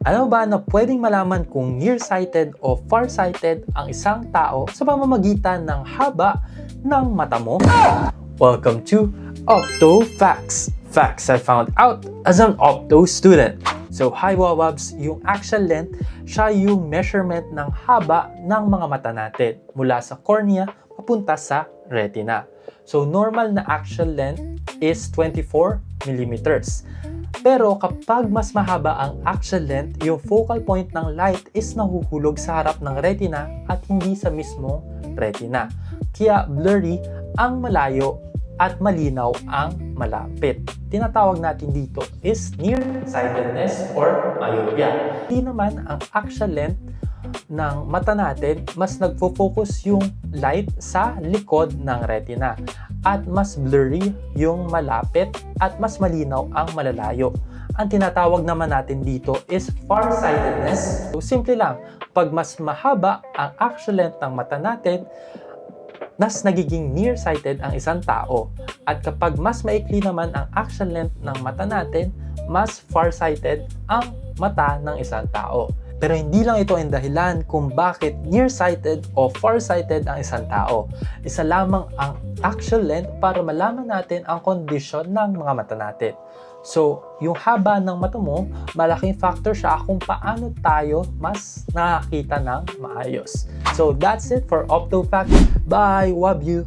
Alam mo ba na pwedeng malaman kung nearsighted o farsighted ang isang tao sa pamamagitan ng haba ng mata mo? Welcome to Opto Facts! Facts I found out as an Opto student. So hi Wawabs, yung actual length, siya yung measurement ng haba ng mga mata natin mula sa cornea papunta sa retina. So normal na actual length is 24 millimeters. Pero kapag mas mahaba ang actual length, yung focal point ng light is nahuhulog sa harap ng retina at hindi sa mismong retina. Kaya blurry ang malayo at malinaw ang malapit. Tinatawag natin dito is nearsightedness or myopia. Hindi naman ang actual length ng mata natin, mas nagfo-focus yung light sa likod ng retina at mas blurry yung malapit at mas malinaw ang malalayo. Ang tinatawag naman natin dito is farsightedness. So simple lang, pag mas mahaba ang actual length ng mata natin, mas nagiging nearsighted ang isang tao. At kapag mas maikli naman ang actual length ng mata natin, mas farsighted ang mata ng isang tao. Pero hindi lang ito ang dahilan kung bakit nearsighted o farsighted ang isang tao. Isa lamang ang actual length para malaman natin ang kondisyon ng mga mata natin. So, yung haba ng mata mo, malaking factor siya kung paano tayo mas nakakita ng maayos. So, that's it for Opto Facts. Bye! Love you!